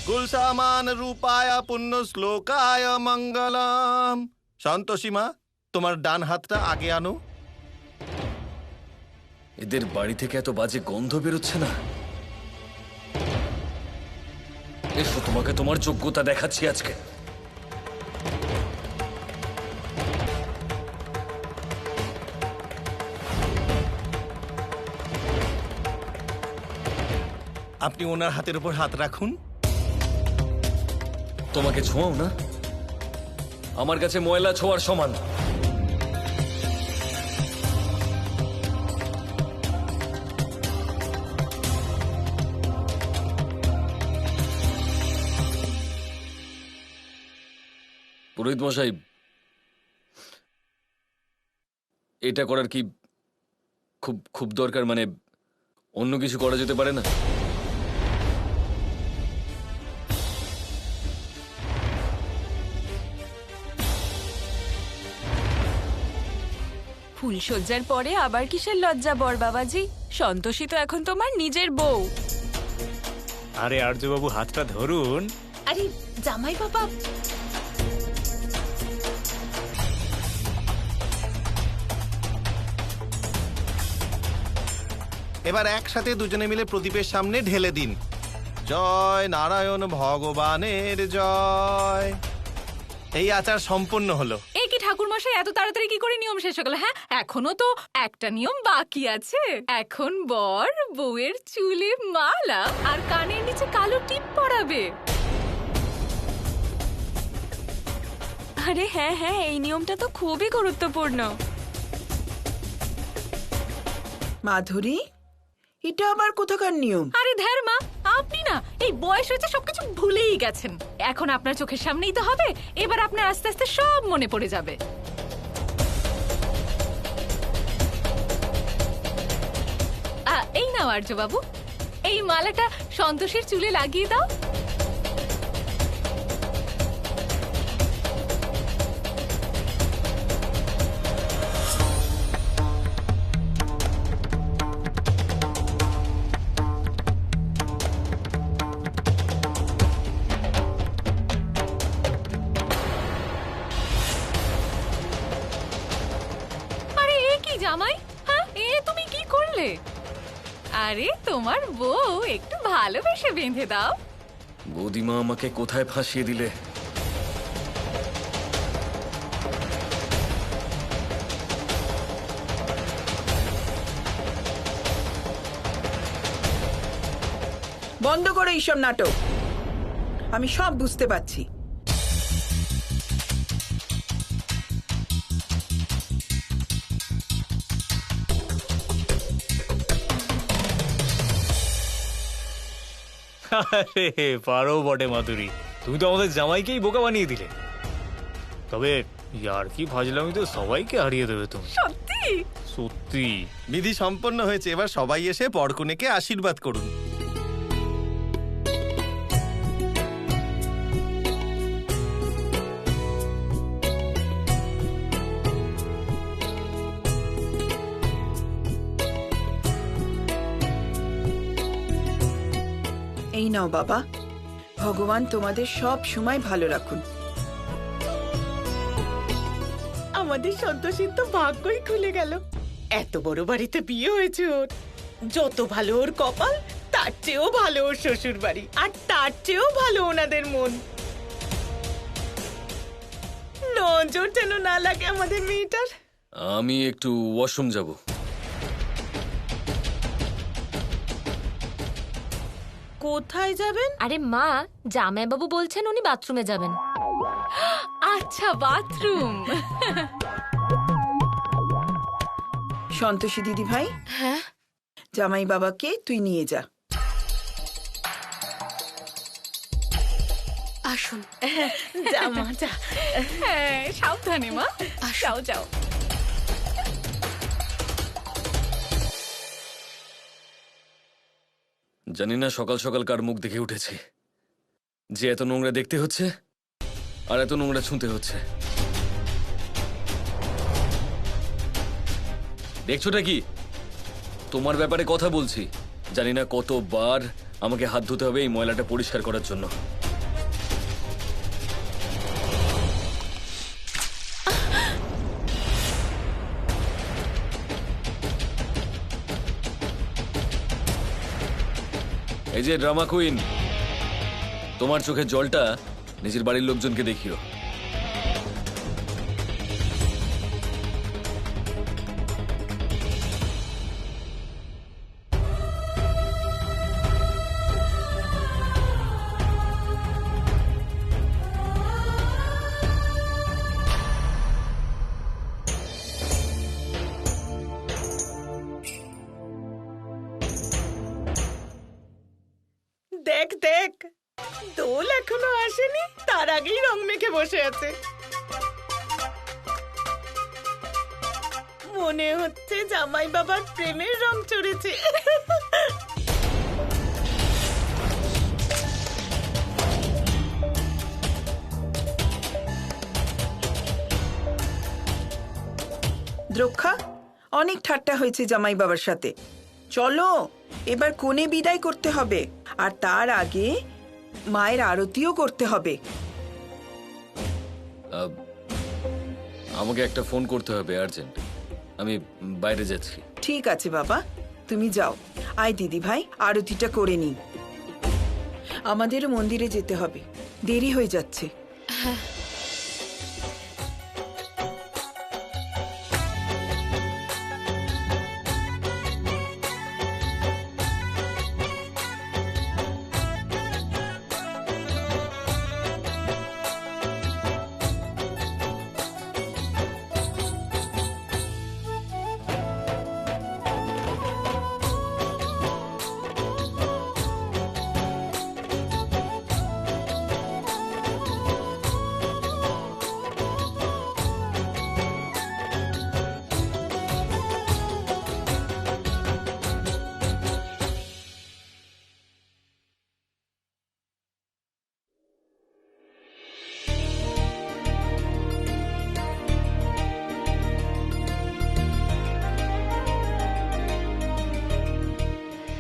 কুলসামান রূপায় পুণ্য শ্লোকায় মঙ্গলম। সন্তোষীমা, তোমার ডান হাতটা আগে আনো। এদের বাড়ি থেকে এত বাজে গন্ধ বেরোচ্ছে না। এসো, তোমাকে তোমার যোগ্যতা দেখাচ্ছি আজকে। আপনি ওনার হাতের উপর হাত রাখুন। তোমাকে ছোঁয়াও না, আমার কাছে ময়লা ছোঁয়ার সমান। পুরোহিত মশাই, এটা করার কি খুব খুব দরকার? মানে অন্য কিছু করা যেতে পারে না? ফুলসজ্জার পরে আবার কিসের লজ্জা বর বাবাজি? সন্তোষী তো এখন তোমার নিজের বউ। আরে আর্যবাবু, হাতটা ধরুন। আরে জামাই বাবা, এবার একসাথে দুজনে মিলে প্রদীপের সামনে ঢেলে দিন। জয় নারায়ণ ভগবানের জয়। এই আচার সম্পন্ন হলো। এই কি ঠাকুর মশাই, এত তাড়াতাড়ি কি করে নিয়ম শেষ হয়ে গেল? হ্যাঁ, এখনো তো একটা নিয়ম বাকি আছে। এখন বর বউয়ের চুলে মালা আর কানের নিচে কালো টিপ পরাবে। আরে হ্যাঁ হ্যাঁ, এই নিয়মটা তো খুবই গুরুত্বপূর্ণ। মাধুরী, এটা আবার কোথাকার নিয়ম? আরে ধ্যার মা, আপনি না এই বয়স হয়েছে সবকিছু ভুলেই গেছেন। এখন আপনার চোখের সামনেই তো হবে, এবার আপনার আস্তে আস্তে সব মনে পড়ে যাবে। এই নাও আর্য বাবু, এই মালাটা সন্তোষীর চুলে লাগিয়ে দাও। জামাই, হ্যাঁ এ তুমি কি করলে? আরে তোমার বউ একটু ভালোবেসে বেঁধে দাও। বৌদিমা আমাকে কোথায় ফাঁসিয়ে দিলে? বন্ধ করো এইসব নাটক, আমি সব বুঝতে পারছি। আরে পারো বটে মাধুরী, তুমি তো আমাদের জামাইকেই বোকা বানিয়ে দিলে। তবে ইয়ার কি ফাজলামি তো সবাইকে হারিয়ে দেবে তুমি। সত্যি সত্যি। বিধি সম্পন্ন হয়েছে, এবার সবাই এসে বরকনেকে আশীর্বাদ করুন। এই নাও বাবা, ভগবান তোমাদের সব সময় ভালো রাখুন। আমাদের সন্তোষীর তো ভাগ্যই খুলে গেল। এত বড় বাড়িতে বিয়ে হয়েছে ওর। যত ভালো ওর কপাল, তার চেয়েও ভালো ওর শ্বশুর বাড়ি, আর তার চেয়েও ভালো ওনাদের মন। নজর যেন না লাগে আমাদের মেয়েটার। আমি একটু ওয়াশরুম যাব। কোথায় যাবেন? আরে মা, জামাইবাবু বলছেন উনি বাথরুমে যাবেন। আচ্ছা, বাথরুম। সন্তোষী দিদি ভাই, হ্যাঁ জামাই বাবাকে তুই নিয়ে যা। আসুন। যা মা যা। হ্যাঁ, সাবধানে মা, যাও যাও। জানি না সকাল সকাল কার মুখ দেখে উঠেছি যে এত নোংরা দেখতে হচ্ছে আর এত নোংরা ছুঁতে হচ্ছে। দেখছোটা কি? তোমার ব্যাপারে কথা বলছি। জানি না কতবার আমাকে হাত ধুতে হবে এই ময়লাটা পরিষ্কার করার জন্য। এই যে ড্রামা কুইন, তোমার চোখের জলটা নিজের বাড়ির লোকজনকে দেখিও। দেখ দেখ, দোল এখনো আসেনি, তার আগেই রং মেখে বসে আছে। মনে হচ্ছে জামাই বাবার প্রেমের রং চড়েছে। দ্রক্ষা, অনেক ঠাট্টা হয়েছে জামাই বাবার সাথে। চলো এবার কোণে বিদায় করতে হবে, আর তার আগে মায়ের আরতিও করতে হবে। আমাকে একটা ফোন করতে হবে আর্জেন্ট, আমি বাইরে যাচ্ছি। ঠিক আছে বাবা, তুমি যাও। আয় দিদি ভাই, আরতিটা করে নি। আমাদেরও মন্দিরে যেতে হবে, দেরি হয়ে যাচ্ছে।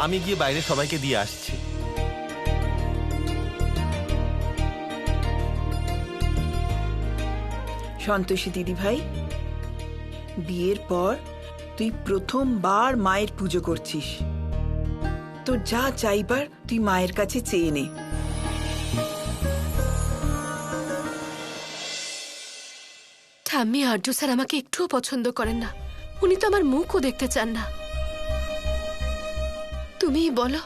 আমি গিয়ে বাইরে সবাইকে দিয়ে আসছি। সন্তোষী দিদি ভাই, বিয়ের পর তুই প্রথমবার মায়ের পুজো করছিস। তো যা চাইবার তুই মায়ের কাছে চেয়ে নে। ঠাম্মি, আর্য স্যার আমাকে একটুও পছন্দ করেন না। উনি তো আমার মুখও দেখতে চান না। তুমিই বলো,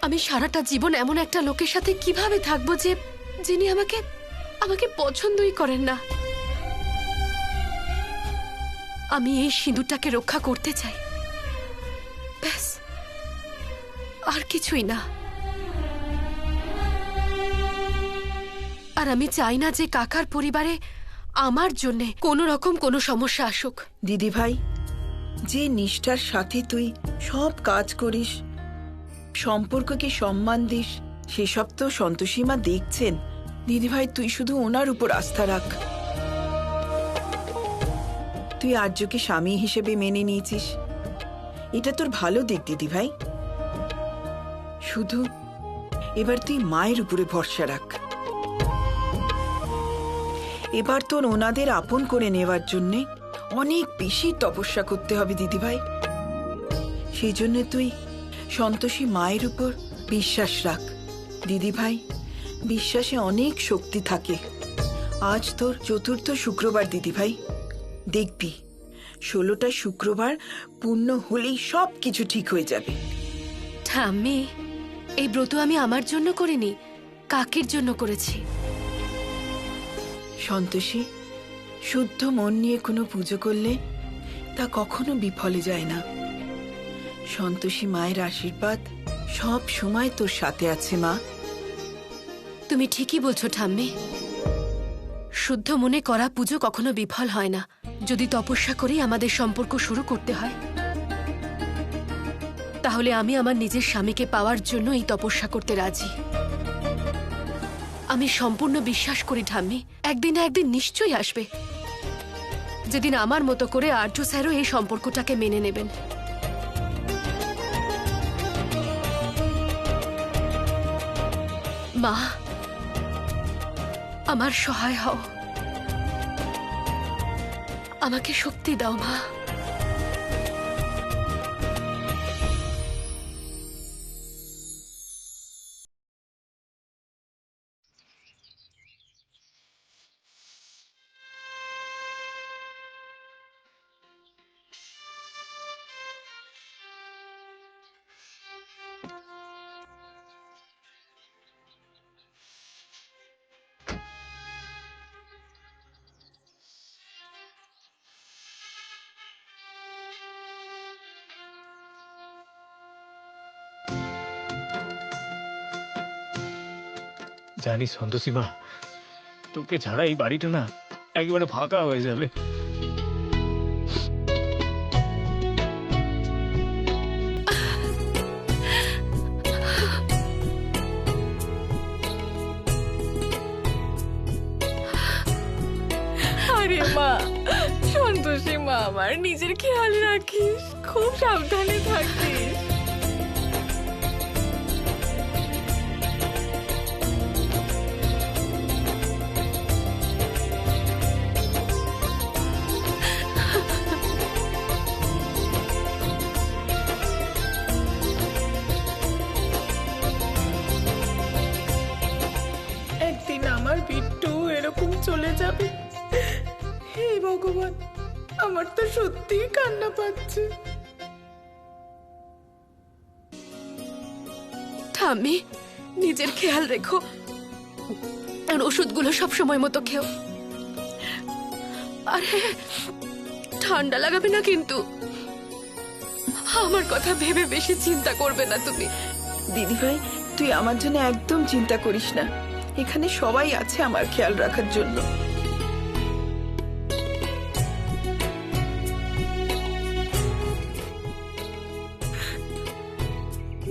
আমি সারাটা জীবন এমন একটা লোকের সাথে কিভাবে থাকবো যিনি আমাকে পছন্দই করেন না। আমি এই সিঁদুরটাকে রক্ষা করতে চাই, ব্যাস, আর কিছুই না। আর আমি চাই না যে কাকার পরিবারে আমার জন্যে কোনো রকম কোনো সমস্যা আসুক। দিদি ভাই, যে নিষ্ঠার সাথে তুই সব কাজ করিস, সম্পর্ককে সম্মান দিস, সেসব তো সন্তোষী মা দেখছেন। দিদি ভাই, তুই শুধু ওনার উপর আস্থা রাখ। তুই আর্যকে স্বামী হিসেবে মেনে নিয়েছিস, এটা তোর ভালো দিক দিদি ভাই। শুধু এবার তুই মায়ের উপরে ভরসা রাখ। এবার তোর ওনাদের আপন করে নেওয়ার জন্যে অনেক বেশি তপস্যা করতে হবে দিদি ভাই। সেই জন্য তুই সন্তোষী মায়ের উপর বিশ্বাস রাখ দিদি ভাই। বিশ্বাসে অনেক শক্তি থাকে। আজ তোর চতুর্থ শুক্রবার দিদি ভাই, দেখবি 16টা শুক্রবার পূর্ণ হলেই সব কিছু ঠিক হয়ে যাবে। ঠাম্মি, এই ব্রত আমি আমার জন্য করিনি, কাকের জন্য করেছি। সন্তোষী, শুদ্ধ মন নিয়ে কোনো পুজো করলে তা কখনো বিফলে যায় না। সন্তোষী মায়ের আশীর্বাদ সব সময় তোর সাথে আছে মা। তুমি ঠিকই বলছো ঠাম্মি, শুদ্ধ মনে করা পুজো কখনো বিফল হয় না। যদি তপস্যা করেই আমাদের সম্পর্ক শুরু করতে হয়, তাহলে আমি আমার নিজের স্বামীকে পাওয়ার জন্য এই তপস্যা করতে রাজি। আমি সম্পূর্ণ বিশ্বাস করি ঠাম্মি, একদিন না একদিন নিশ্চয়ই আসবে যেদিন আমার মতো করে আর্য স্যারও এই সম্পর্কটাকে মেনে নেবেন। মা, আমার সহায় হও, আমাকে শক্তি দাও মা। জানিস সন্তোষী মা, তোকে ছাড়া এই বাড়িটা না একেবারে ফাঁকা হয়ে যাবে। আরে মা, সন্তোষী মা আমার, নিজের খেয়াল রাখিস, খুব সাবধানে থাকিস। একদিন আমার বিট্টু এরকম চলে যাবে। হে ভগবান, আমার তো সত্যিই কান্না পাচ্ছে। ঠাম্মি, নিজের খেয়াল রেখো আর ওষুধগুলো সব সময় মতো খেও। আরে ঠান্ডা লাগাবে না কিন্তু। আমার কথা ভেবে বেশি চিন্তা করবে না তুমি। দিদিভাই, তুই আমার জন্য একদম চিন্তা করিস না, এখানে সবাই আছে আমার খেয়াল রাখার জন্য।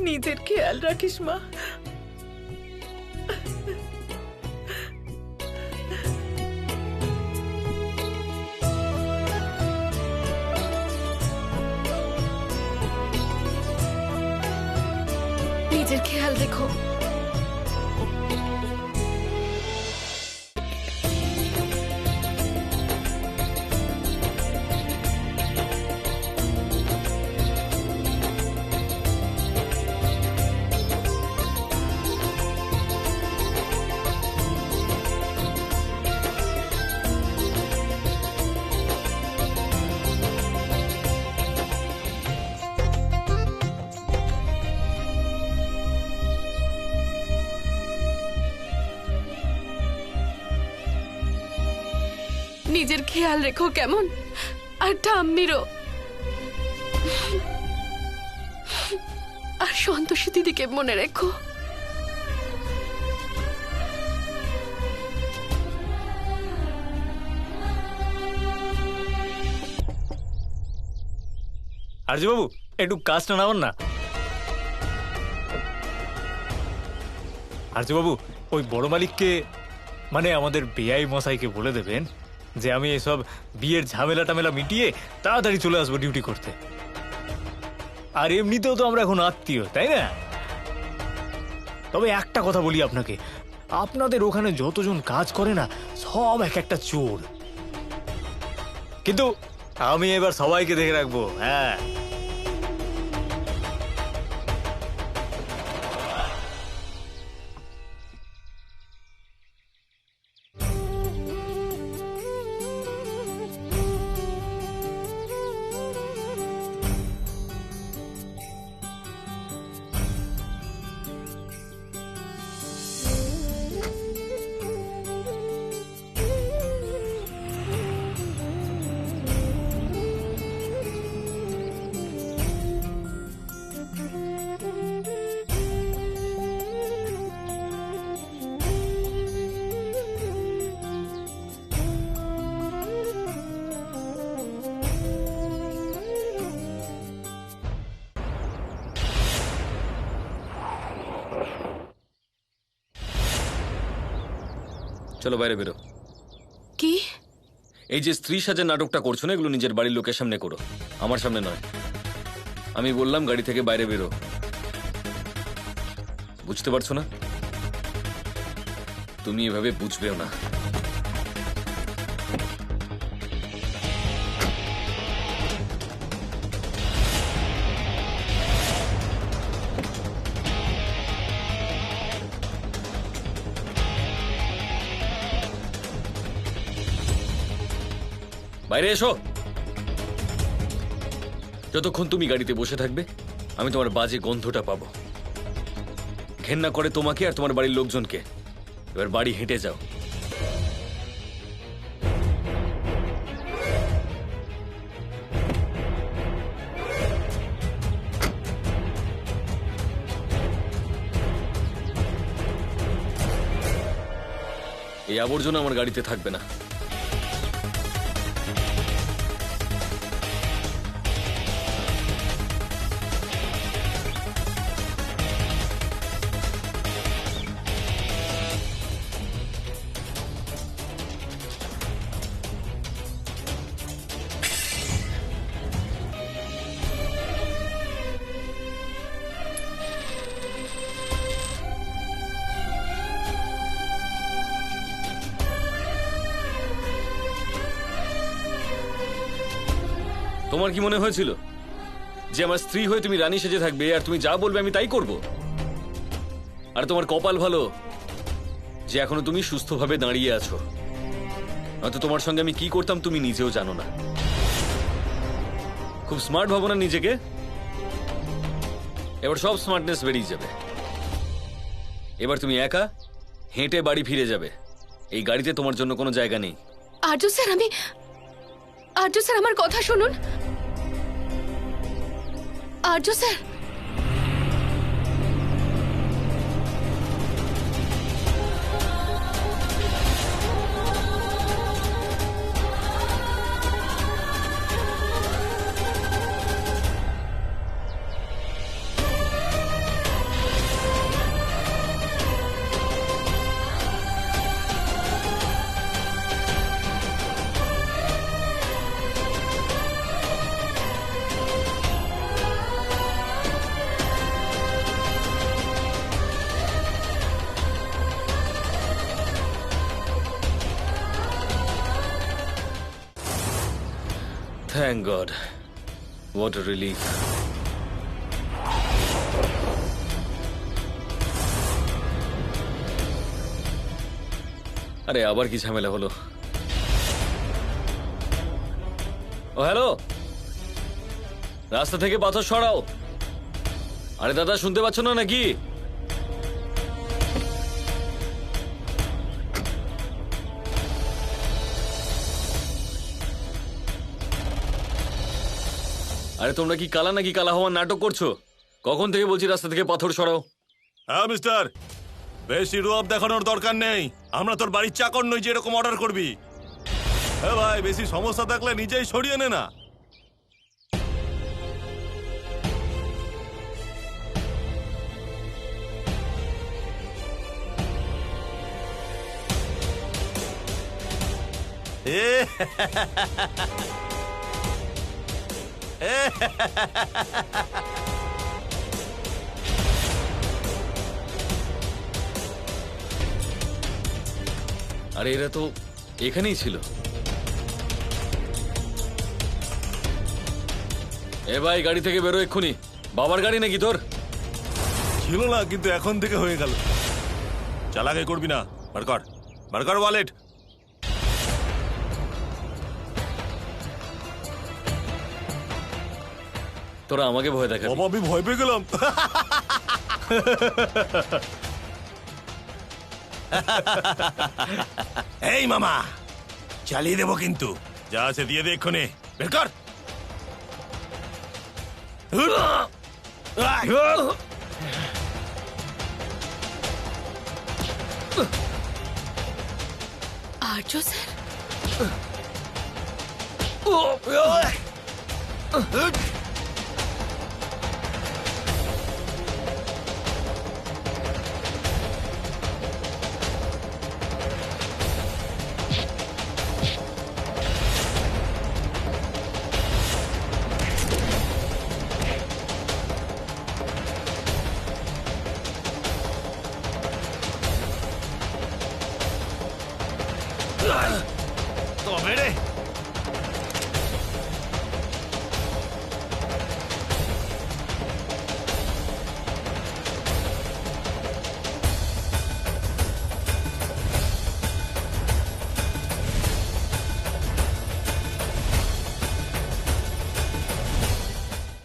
নিজের খেয়াল রাখিস মা। নিজের খেয়াল রেখো। নিজের খেয়াল রেখো কেমন? আর ঠাম্মিরও। আর সন্তোষী দিদিকে মনে রেখো। আরজু বাবু, একটু কাজটা নামান না। আরজু বাবু, ওই বড় মালিককে মানে আমাদের বেআই মশাইকে বলে দেবেন যে আমি এসব বিয়ের ঝামেলা টামেলা মিটিয়ে তাড়াতাড়ি চলে আসবো ডিউটি করতে। আর এমনিতেও তো আমরা এখন আত্মীয়, তাই না? তবে একটা কথা বলি আপনাকে, আপনাদের ওখানে যতজন কাজ করে না সব এক একটা চোর। কিন্তু আমি এবার সবাইকে দেখে রাখবো। হ্যাঁ, চলো বাইরে বেরো। কি? এই যে স্ত্রী সাজের নাটকটা করছো না, এগুলো নিজের বাড়ির লোকের সামনে করো, আমার সামনে নয়। আমি বললাম গাড়ি থেকে বাইরে বেরো, বুঝতে পারছো না? তুমি এভাবে বুঝবেও না। বাইরে এসো। যতক্ষণ তুমি গাড়িতে বসে থাকবে আমি তোমার বাজে গন্ধটা পাবো। ঘেন্না করে তোমাকে আর তোমার বাড়ির লোকজনকে। এবার বাড়ি হেঁটে যাও। এই আবর্জনা আমার গাড়িতে থাকবে না। তোমার কি মনে হয়েছিল যে আমার স্ত্রী হয়ে তুমি রানী সেজে থাকবে আর তুমি যা বলবে আমি তাই করব? আর তোমার কপাল ভালো যে এখনো তুমি সুস্থভাবে দাঁড়িয়ে আছো, হয়তো তোমার সঙ্গে আমি কি করতাম তুমি নিজেও জানো না। খুব স্মার্ট ভাবো না নিজেকে? এবার সব স্মার্টনেস বেরিয়ে যাবে। এবার তুমি একা হেঁটে বাড়ি ফিরে যাবে। এই গাড়িতে তোমার জন্য কোনো জায়গা নেই। আর্য স্যার আমার কথা শুনুন। আর্য sir, Thank God. What a relief. আরে আবার কি ঝামেলা হলো? ও হ্যালো, রাস্তা থেকে পাথর সরাও। আরে দাদা শুনতে পাচ্ছ না নাকি? আরে তোমরা কি কালা নাকি কালা হওয়ার নাটক করছো? কখন থেকে বলছি রাস্তা থেকে পাথর সরাও। হ্যাঁ মিস্টার, বেশি রূপ দেখানোর দরকার নেই। আমরা তোর বাড়ির চাকর নই যে এরকম অর্ডার করবি। হ্যাঁ ভাই, বেশি সমস্যা থাকলে নিজেই সরিয়ে নে না। আরে এরা তো এখানেই ছিল। এ ভাই গাড়ি থেকে বেরো এক্ষুনি। বাবার গাড়ি নাকি তোর? ছিল না, কিন্তু এখন থেকে হয়ে গেল। চালাকে করবি না। বারকার ওয়ালেট। তোরা আমাকে ভয় দেখা। বাবা আমি ভয় পেয়ে গেলাম। এই মামা, চালিয়ে দেবো কিন্তু। যা আছে দিয়ে দে এক্ষুনি। বের কর। আর্য স্যার, তবে রে